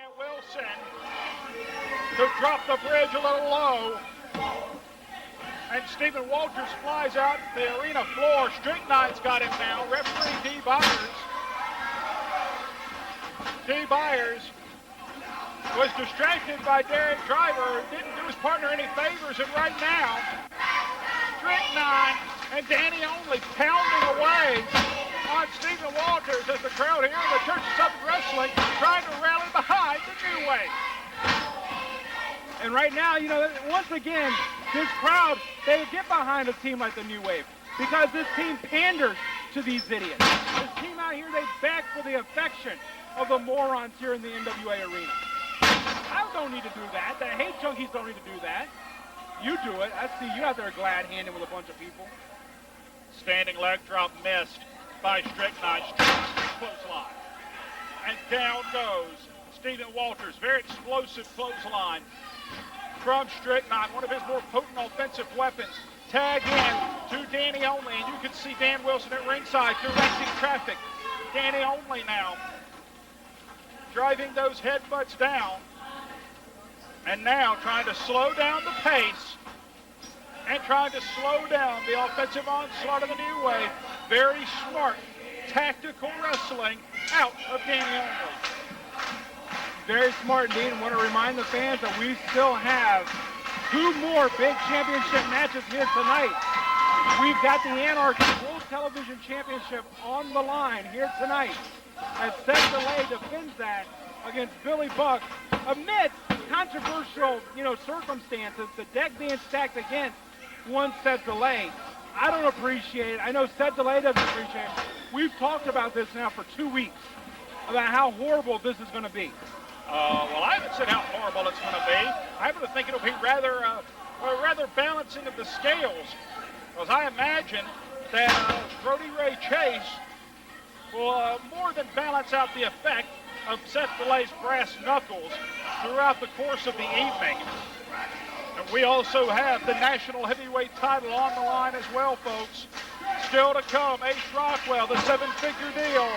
Dan Wilson to drop the bridge a little low. And Stephen Walters flies out the arena floor. Stricknine's got him now. Referee D. Byers. D. Byers was distracted by Derek Driver. Didn't do his partner any favors. And right now, Stricknine and Danny Only pounding away on Stephen Walters as the crowd here in the Church of Southern Wrestling trying to rally behind the New Wave. And right now, once again, this crowd, they get behind a team like the New Wave because this team panders to these idiots. This team out here, they beg for the affection of the morons here in the NWA arena. I don't need to do that. The hate junkies don't need to do that. You do it. I see you out there glad-handing with a bunch of people. Standing leg drop missed by Stricknine. Clothesline. And down goes Stephen Walters. Very explosive clothesline from Stricknine, one of his more potent offensive weapons. Tag in to Danny Only, and you can see Dan Wilson at ringside directing traffic. Danny Only now driving those headbutts down, and now trying to slow down the pace and trying to slow down the offensive onslaught of the New Wave. Very smart, tactical wrestling out of Danny Only. Very smart indeed, and want to remind the fans that we still have 2 more big championship matches here tonight. We've got the Anarchy World Television Championship on the line here tonight as Seth Delay defends that against Billy Buck amid controversial, circumstances, the deck being stacked against one Seth Delay. I don't appreciate it. I know Seth Delay doesn't appreciate it. We've talked about this now for 2 weeks, about how horrible this is going to be. Well, I haven't said how horrible it's going to be. I happen to think it'll be rather balancing of the scales, because I imagine that Brody Ray Chase will more than balance out the effect of Seth Delay's brass knuckles throughout the course of the evening. And we also have the national heavyweight title on the line as well, folks. Still to come, Ace Rockwell, the 7-figure deal,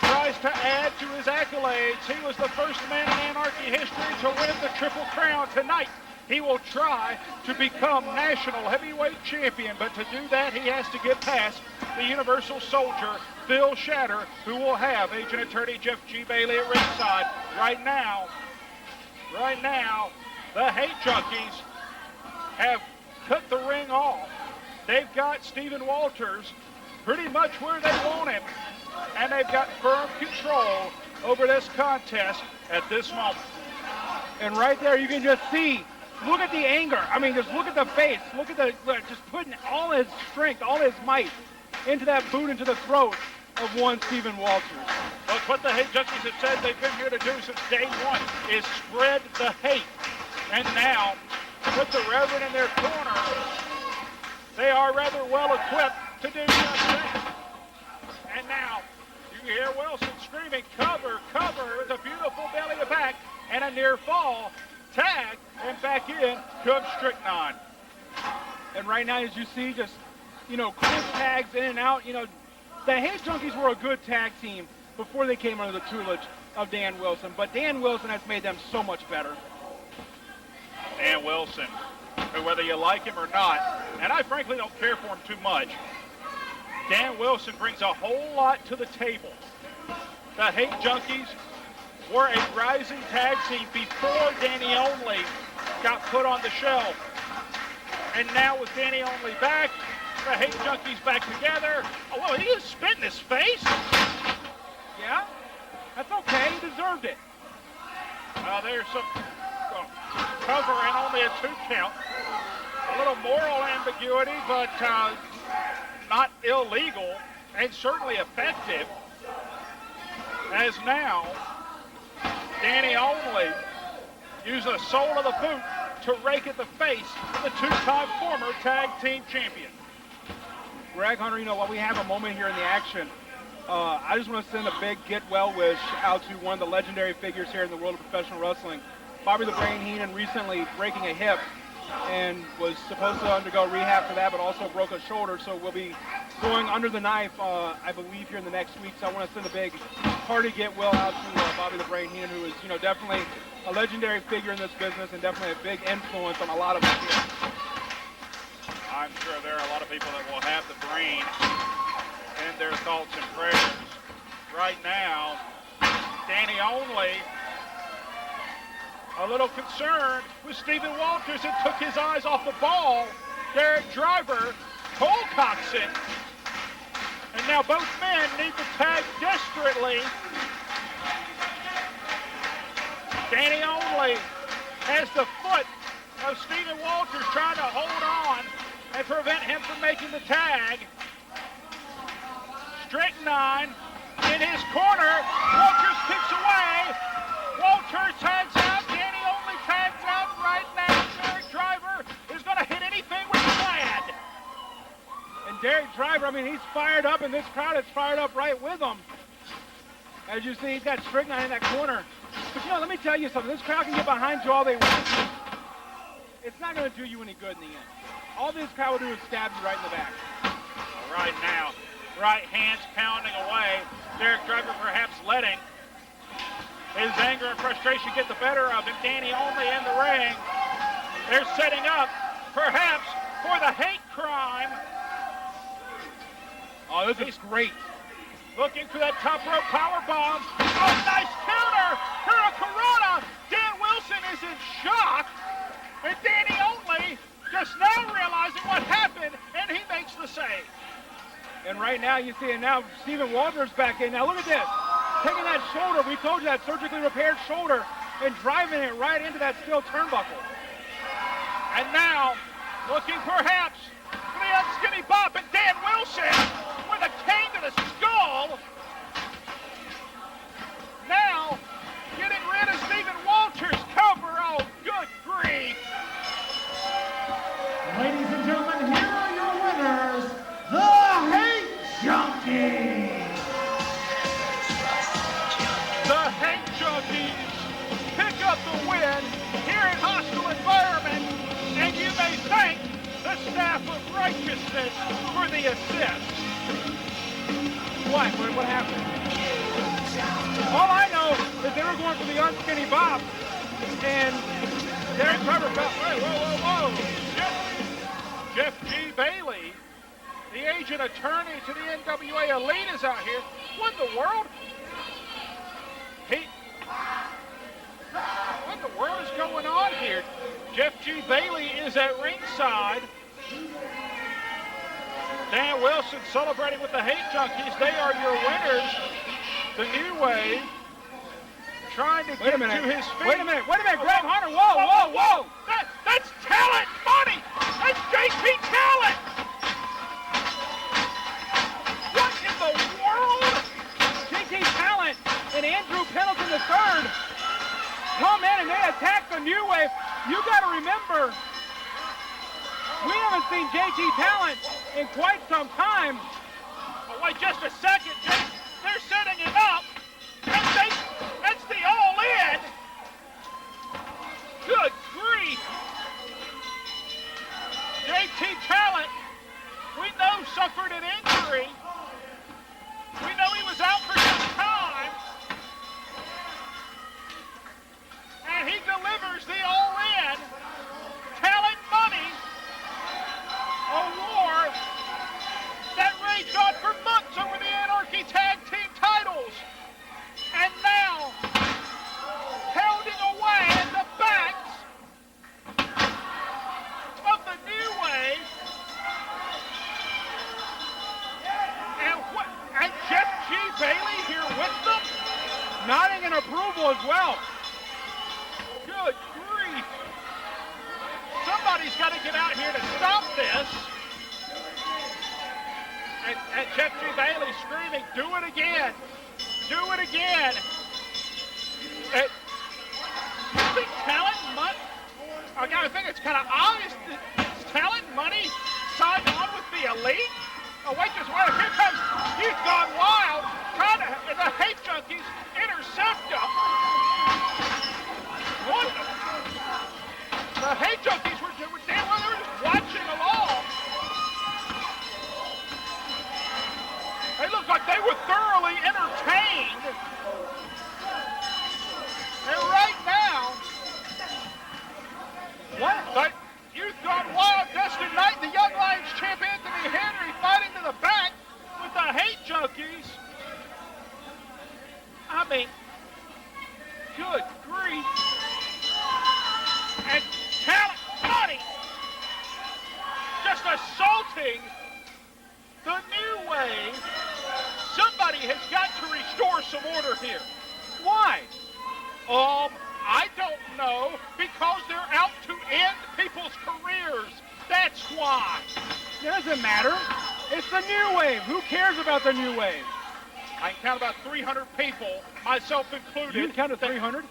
tries to add to his accolades. He was the first man in Anarchy history to win the Triple Crown. Tonight, he will try to become national heavyweight champion, but to do that, he has to get past the Universal Soldier, Phil Shatter, who will have agent attorney Jeff G. Bailey at ringside. Right now, the Hate Junkies have cut the ring off. They've got Stephen Walters pretty much where they want him, and they've got firm control over this contest at this moment. And right there, you can just see, look at the anger. I mean, just look at the face. Look at just putting all his strength, all his might into that boot into the throat of one Stephen Walters. Well, what the Hate Junkies have said they've been here to do since day one is spread the hate. And now, with the Reverend in their corner, they are rather well equipped to do just that. And now, you hear Wilson screaming, cover, cover, with a beautiful belly to back and a near fall. Tag, and back in comes Stricknine. And right now, as you see, just, quick tags in and out. The Hate Junkies were a good tag team before they came under the tutelage of Dan Wilson, but Dan Wilson has made them so much better. Dan Wilson, who, whether you like him or not, and I frankly don't care for him too much, Dan Wilson brings a whole lot to the table. The Hate Junkies were a rising tag team before Danny Only got put on the shelf. And now with Danny Only back, the Hate Junkies back together. Oh, well, he just spit in his face. Yeah, that's okay. He deserved it. There's some cover and only a 2 count. A little moral ambiguity, but not illegal and certainly effective. As now, Danny Only using the sole of the boot to rake at the face of the 2-time former tag team champion. Greg Hunter, while we have a moment here in the action, I just want to send a big get well wish out to one of the legendary figures here in the world of professional wrestling. Bobby the Brain Heenan recently breaking a hip and was supposed to undergo rehab for that, but also broke a shoulder, so we'll be going under the knife, I believe, here in the next week. So I want to send a big hard to get Will out to Bobby the Brain Heenan, who is, you know, definitely a legendary figure in this business and definitely a big influence on a lot of us here. I'm sure there are a lot of people that will have the Brain in their thoughts and prayers. Right now, Danny Only a little concerned with Stephen Walters and took his eyes off the ball. Derek Driver, Cole Coxon, and now both men need to tag desperately. Danny Only has the foot of Stephen Walters trying to hold on and prevent him from making the tag. Strychnine in his corner. Walters kicks away. Walters tags out. Danny Only tags out right now. Derek Driver is going to hit anything with the pad. And Derek Driver, I mean, he's fired up, and this crowd is fired up right with him. As you see, he's got Strychnine in that corner. But, you know, let me tell you something. This crowd can get behind you all they want. It's not going to do you any good in the end. All this crowd will do is stab you right in the back. Right now, right hands pounding away. Derek Driver perhaps letting his anger and frustration get the better of him. Danny Only in the ring. They're setting up, perhaps, for the hate crime. Oh, this is great. Looking for that top rope power bomb. Oh, nice counter. Hurricanrana. Dan Wilson is in shock. And Danny Only just now realizing what happened, and he makes the save. And right now, you see, and now Stephen Walters back in. Now look at this. Taking that shoulder, we told you that surgically repaired shoulder, and driving it right into that steel turnbuckle. And now, looking perhaps for the unskinny bop, and Dan Wilson with a cane to the skull. Now, getting rid of Stephen Walters' cover. Oh, good grief. Ladies and gentlemen, here are your winners, the Hate Junkies. The Hate Junkies pick up the win here in hostile environment, and you may thank the staff of Righteousness for the assist. What happened? All I know is they were going for the unskinny bop, and Derek Driver fell. Hey, whoa. Jeff G. Bailey, the agent attorney to the NWA Elite, is out here. What in the world? What in the world is going on here? Jeff G. Bailey is at ringside. Dan Wilson celebrating with the Hate Junkies. They are your winners. The New Wave trying to get to his feet. Wait a minute, Greg Hunter, whoa. That's talent money. That's JT Talent. What in the world? JT Talent and Andrew Pendleton III come in and they attack the New Wave. You got to remember, we haven't seen JT Talent in quite some time. Oh, wait just a second. They're setting him up. That's the all-in. Good grief. JT Talent, we know suffered an injury. We know he was out for some time. And he delivers the all-in Talent Money award that raged on for months over the Anarchy Tag Team titles. And now, pounding away at the backs of the New Wave. And Jeff G. Bailey here with them? Nodding in approval as well. Good grief. Somebody's got to get out here to stop this. And Jeff G. Bailey screaming, do it again. Do it again. You think Talent Money? I think it's kind of obvious that it's Talent Money signed on with the Elite. Oh, wait just wait. Here comes, he's gone wild. Trying to, and the Hate Junkies intercept him. What the Hate Junkies were damn well, they were just watching along. They looked like they were thoroughly entertained promoting the new wave. Somebody has got to restore some order here. Why? I don't know, because they're out to end people's careers. That's why. It doesn't matter. It's the new wave. Who cares about the new wave? I can count about 300 people, myself included. You counted 300?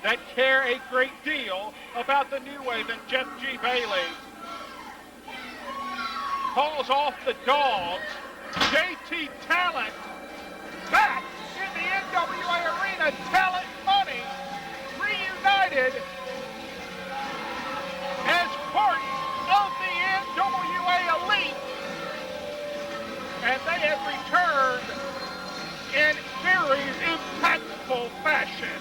That care a great deal about the new wave. And Jeff G. Bailey calls off the dogs. JT Talent back in the NWA Arena. Talent Money reunited as part of the NWA Elite. And they have returned in very impactful fashion.